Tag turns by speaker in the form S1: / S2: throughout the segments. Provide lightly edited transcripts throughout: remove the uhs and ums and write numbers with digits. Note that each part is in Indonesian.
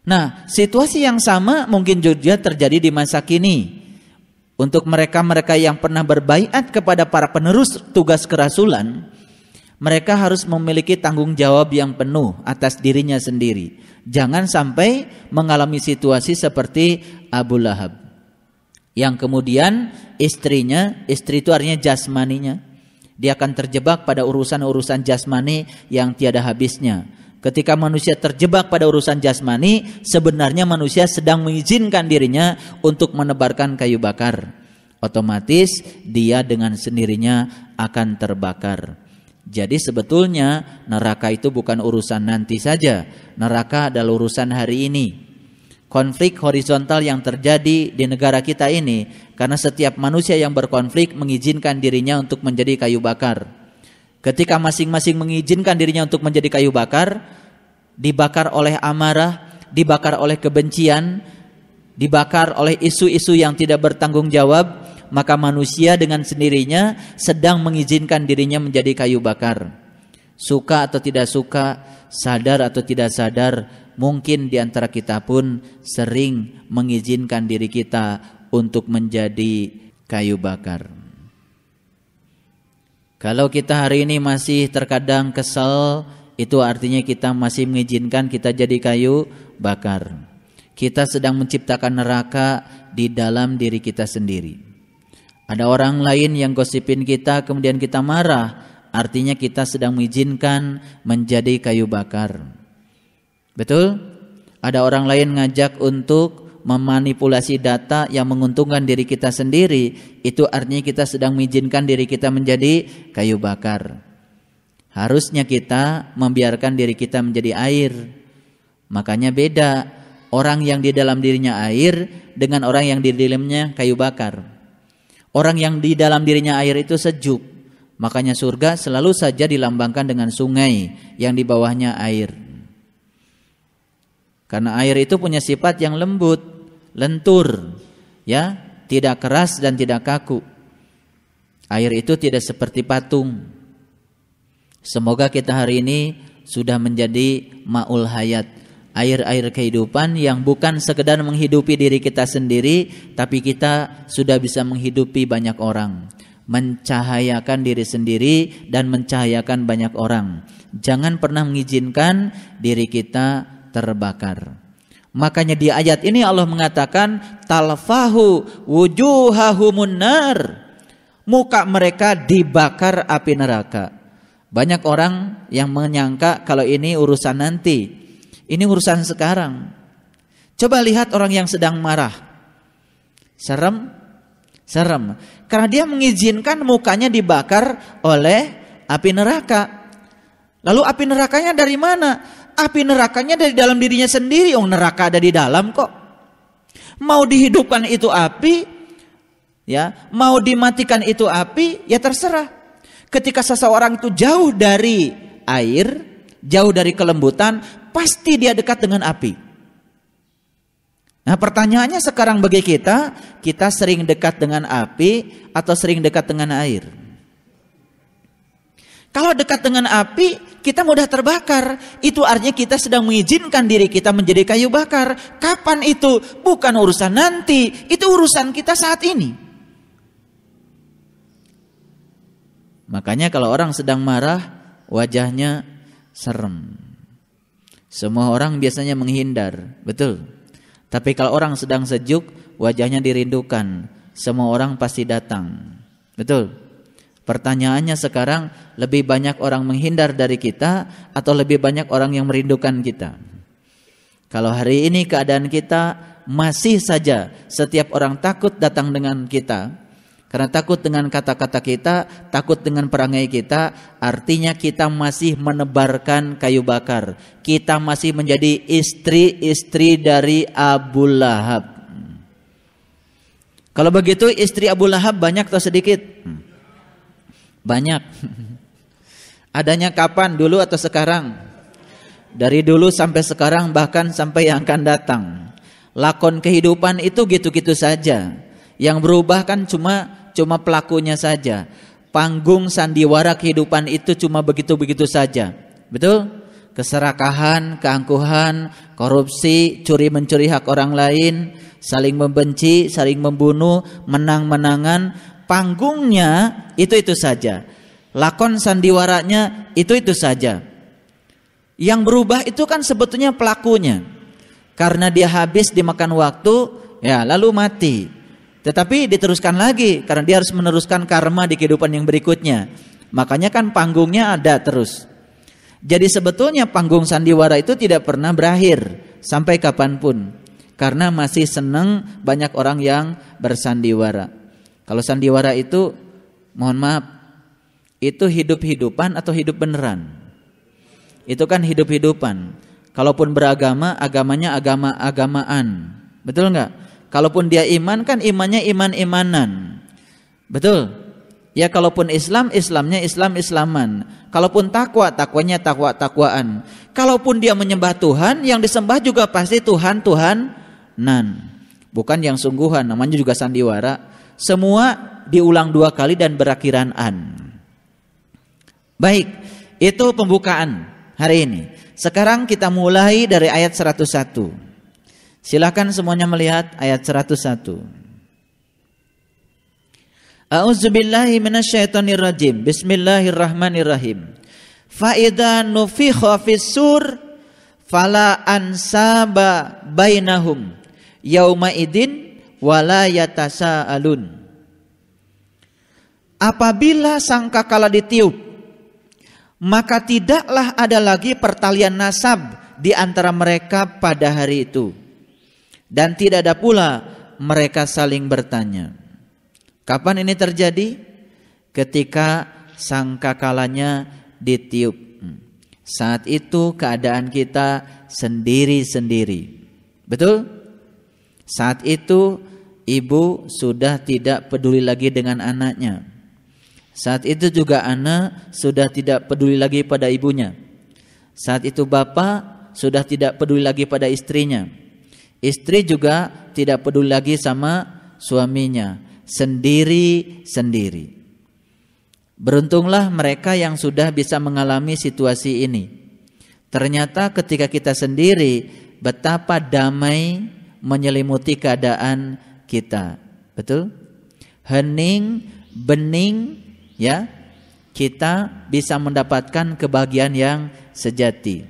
S1: Nah, situasi yang sama mungkin juga terjadi di masa kini. Untuk mereka-mereka yang pernah berbaiat kepada para penerus tugas kerasulan, mereka harus memiliki tanggung jawab yang penuh atas dirinya sendiri. Jangan sampai mengalami situasi seperti Abu Lahab, yang kemudian istrinya, istri itu artinya jasmaninya, dia akan terjebak pada urusan-urusan jasmani yang tiada habisnya. Ketika manusia terjebak pada urusan jasmani, sebenarnya manusia sedang mengizinkan dirinya untuk menebarkan kayu bakar. Otomatis dia dengan sendirinya akan terbakar. Jadi sebetulnya neraka itu bukan urusan nanti saja. Neraka adalah urusan hari ini. Konflik horizontal yang terjadi di negara kita ini, karena setiap manusia yang berkonflik mengizinkan dirinya untuk menjadi kayu bakar. Ketika masing-masing mengizinkan dirinya untuk menjadi kayu bakar, dibakar oleh amarah, dibakar oleh kebencian, dibakar oleh isu-isu yang tidak bertanggung jawab, maka manusia dengan sendirinya sedang mengizinkan dirinya menjadi kayu bakar. Suka atau tidak suka, sadar atau tidak sadar, mungkin di antara kita pun sering mengizinkan diri kita untuk menjadi kayu bakar. Kalau kita hari ini masih terkadang kesal, itu artinya kita masih mengizinkan kita jadi kayu bakar. Kita sedang menciptakan neraka di dalam diri kita sendiri. Ada orang lain yang gosipin kita, kemudian kita marah, artinya kita sedang mengizinkan menjadi kayu bakar. Betul? Ada orang lain ngajak untuk memanipulasi data yang menguntungkan diri kita sendiri, itu artinya kita sedang mengizinkan diri kita menjadi kayu bakar. Harusnya kita membiarkan diri kita menjadi air. Makanya beda orang yang di dalam dirinya air dengan orang yang di dalamnya kayu bakar. Orang yang di dalam dirinya air itu sejuk. Makanya surga selalu saja dilambangkan dengan sungai yang di bawahnya air. Karena air itu punya sifat yang lembut, lentur, ya, tidak keras dan tidak kaku. Air itu tidak seperti patung. Semoga kita hari ini sudah menjadi ma'ul hayat, air-air kehidupan yang bukan sekedar menghidupi diri kita sendiri, tapi kita sudah bisa menghidupi banyak orang, mencahayakan diri sendiri dan mencahayakan banyak orang. Jangan pernah mengizinkan diri kita terbakar. Makanya di ayat ini Allah mengatakan talfahu wujuhahumun nar, muka mereka dibakar api neraka. Banyak orang yang menyangka kalau ini urusan nanti, ini urusan sekarang. Coba lihat orang yang sedang marah, serem, karena dia mengizinkan mukanya dibakar oleh api neraka. Lalu api nerakanya dari mana? Api nerakanya dari dalam dirinya sendiri. Neraka ada di dalam kok. Mau dihidupkan itu api, ya, mau dimatikan itu api, ya terserah. Ketika seseorang itu jauh dari air, jauh dari kelembutan, pasti dia dekat dengan api. Nah, pertanyaannya sekarang bagi kita sering dekat dengan api atau sering dekat dengan air? Kalau dekat dengan api, kita mudah terbakar. Itu artinya kita sedang mengizinkan diri kita menjadi kayu bakar. Kapan itu? Bukan urusan nanti, itu urusan kita saat ini. Makanya kalau orang sedang marah, wajahnya serem. Semua orang biasanya menghindar, betul. Tapi kalau orang sedang sejuk, wajahnya dirindukan. Semua orang pasti datang, betul. Pertanyaannya sekarang, lebih banyak orang menghindar dari kita atau lebih banyak orang yang merindukan kita? Kalau hari ini keadaan kita masih saja setiap orang takut datang dengan kita, karena takut dengan kata-kata kita, takut dengan perangai kita, artinya kita masih menebarkan kayu bakar. Kita masih menjadi istri-istri dari Abu Lahab. Kalau begitu istri Abu Lahab banyak atau sedikit? Banyak. Adanya kapan? Dulu atau sekarang? Dari dulu sampai sekarang, bahkan sampai yang akan datang. Lakon kehidupan itu gitu-gitu saja. Yang berubah kan cuma pelakunya saja. Panggung sandiwara kehidupan itu cuma begitu-begitu saja. Betul? keserakahan, keangkuhan, korupsi, curi-mencuri hak orang lain, saling membenci, saling membunuh, menang-menangan. Panggungnya itu saja. Lakon sandiwaranya itu saja. Yang berubah itu kan sebetulnya pelakunya. Karena dia habis dimakan waktu, ya lalu mati. Tetapi diteruskan lagi karena dia harus meneruskan karma di kehidupan yang berikutnya. Makanya kan panggungnya ada terus. Jadi sebetulnya panggung sandiwara itu tidak pernah berakhir sampai kapanpun. Karena masih senang banyak orang yang bersandiwara. Kalau sandiwara itu, mohon maaf, itu hidup-hidupan atau hidup beneran? Itu kan hidup-hidupan. Kalaupun beragama, agamanya agama-agamaan. Betul enggak? Kalaupun dia iman, kan imannya iman-imanan. Betul? Ya kalaupun Islam, Islamnya Islam-Islaman. Kalaupun takwa, takwanya takwa-takwaan. Kalaupun dia menyembah Tuhan, yang disembah juga pasti Tuhan-Tuhanan. Bukan yang sungguhan, namanya juga sandiwara. Semua diulang 2 kali dan berakhiran an. Baik, itu pembukaan hari ini. Sekarang kita mulai dari ayat 101. Silakan semuanya melihat ayat 101. A'udzubillahi minasyaitonir rajim. Bismillahirrahmanirrahim. Fa idza nufikha fis-sur fala ansaba bainahum yauma idin wala yatasaalun. Apabila sangkakala ditiup, maka tidaklah ada lagi pertalian nasab di antara mereka pada hari itu. Dan tidak ada pula mereka saling bertanya. Kapan ini terjadi? Ketika sangkakalanya ditiup. Saat itu keadaan kita sendiri-sendiri. Betul? Saat itu ibu sudah tidak peduli lagi dengan anaknya. Saat itu juga anak sudah tidak peduli lagi pada ibunya. Saat itu bapak sudah tidak peduli lagi pada istrinya. Istri juga tidak peduli lagi sama suaminya, sendiri-sendiri. Beruntunglah mereka yang sudah bisa mengalami situasi ini. Ternyata ketika kita sendiri, betapa damai menyelimuti keadaan kita. Betul? Hening, bening, ya. Kita bisa mendapatkan kebahagiaan yang sejati.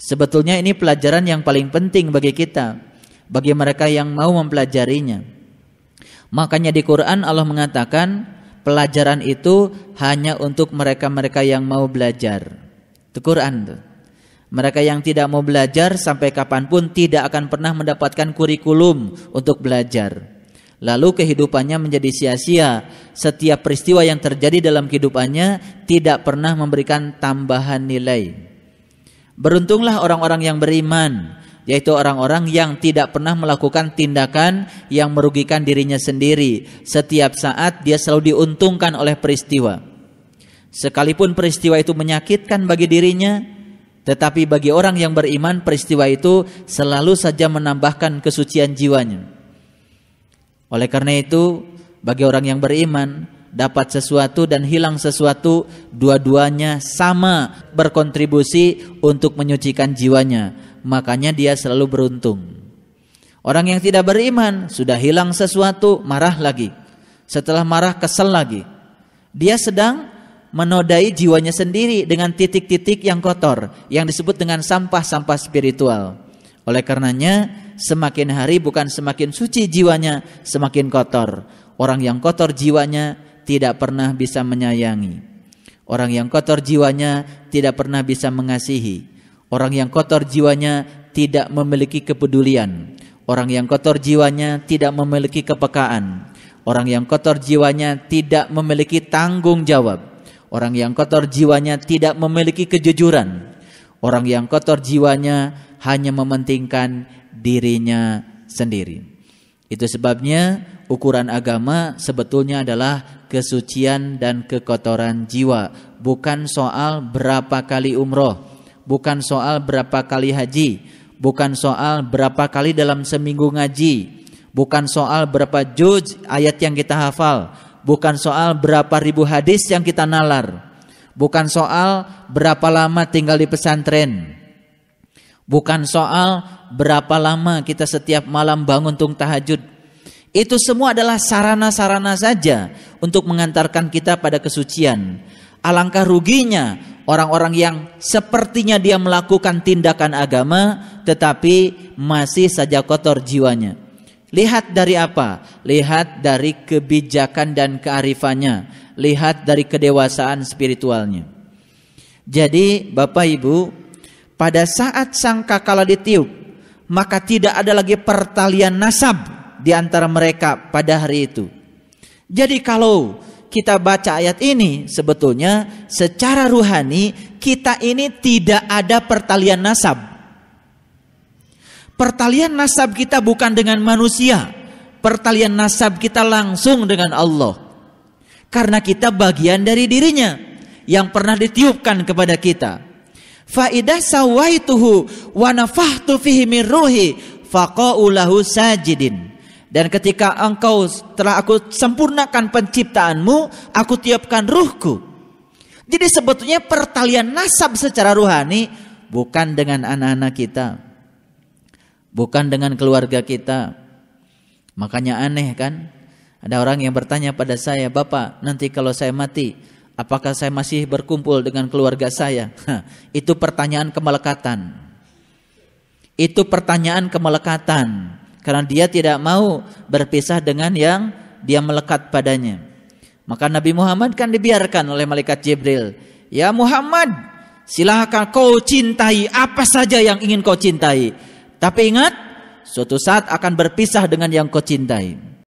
S1: Sebetulnya ini pelajaran yang paling penting bagi kita. Bagi mereka yang mau mempelajarinya. Makanya di Quran Allah mengatakan pelajaran itu hanya untuk mereka-mereka yang mau belajar. Itu Quran tuh. Mereka yang tidak mau belajar sampai kapanpun tidak akan pernah mendapatkan kurikulum untuk belajar. Lalu kehidupannya menjadi sia-sia. Setiap peristiwa yang terjadi dalam kehidupannya tidak pernah memberikan tambahan nilai. Beruntunglah orang-orang yang beriman, yaitu orang-orang yang tidak pernah melakukan tindakan yang merugikan dirinya sendiri. Setiap saat dia selalu diuntungkan oleh peristiwa. Sekalipun peristiwa itu menyakitkan bagi dirinya, tetapi bagi orang yang beriman peristiwa itu selalu saja menambahkan kesucian jiwanya. Oleh karena itu, bagi orang yang beriman, dapat sesuatu dan hilang sesuatu, dua-duanya sama berkontribusi untuk menyucikan jiwanya. Makanya dia selalu beruntung. Orang yang tidak beriman, sudah hilang sesuatu, marah lagi. Setelah marah, kesel lagi. Dia sedang menodai jiwanya sendiri dengan titik-titik yang kotor, yang disebut dengan sampah-sampah spiritual. Oleh karenanya, semakin hari bukan semakin suci jiwanya, semakin kotor. Orang yang kotor jiwanya tidak pernah bisa menyayangi. Orang yang kotor jiwanya tidak pernah bisa mengasihi. Orang yang kotor jiwanya tidak memiliki kepedulian. Orang yang kotor jiwanya tidak memiliki kepekaan. Orang yang kotor jiwanya tidak memiliki tanggung jawab. Orang yang kotor jiwanya tidak memiliki kejujuran. Orang yang kotor jiwanya hanya mementingkan dirinya sendiri. Itu sebabnya ukuran agama sebetulnya adalah kesucian dan kekotoran jiwa. Bukan soal berapa kali umroh. Bukan soal berapa kali haji. Bukan soal berapa kali dalam seminggu ngaji. Bukan soal berapa juz ayat yang kita hafal. Bukan soal berapa ribu hadis yang kita nalar. Bukan soal berapa lama tinggal di pesantren. Bukan soal berapa lama kita setiap malam bangun tung tahajud. Itu semua adalah sarana-sarana saja untuk mengantarkan kita pada kesucian. Alangkah ruginya orang-orang yang sepertinya dia melakukan tindakan agama tetapi masih saja kotor jiwanya. Lihat dari apa? Lihat dari kebijakan dan kearifannya. Lihat dari kedewasaan spiritualnya. Jadi Bapak Ibu, pada saat sangkakala ditiup, maka tidak ada lagi pertalian nasab di antara mereka pada hari itu. Jadi kalau kita baca ayat ini, sebetulnya secara ruhani kita ini tidak ada pertalian nasab. Pertalian nasab kita bukan dengan manusia. Pertalian nasab kita langsung dengan Allah. Karena kita bagian dari dirinya yang pernah ditiupkan kepada kita. Fa idza sawaituhu wa nafahtu fihi min ruhi faqa'u lahu sajidin. Dan ketika engkau telah aku sempurnakan penciptaanmu, aku tiupkan ruhku. Jadi sebetulnya pertalian nasab secara ruhani bukan dengan anak-anak kita, bukan dengan keluarga kita. Makanya aneh kan? Ada orang yang bertanya pada saya, "Bapak, nanti kalau saya mati, apakah saya masih berkumpul dengan keluarga saya?" Itu pertanyaan kemelekatan. Itu pertanyaan kemelekatan. Karena dia tidak mau berpisah dengan yang dia melekat padanya. Maka Nabi Muhammad kan dibiarkan oleh malaikat Jibril. "Ya Muhammad, silahkan kau cintai apa saja yang ingin kau cintai. Tapi ingat, suatu saat akan berpisah dengan yang kau cintai."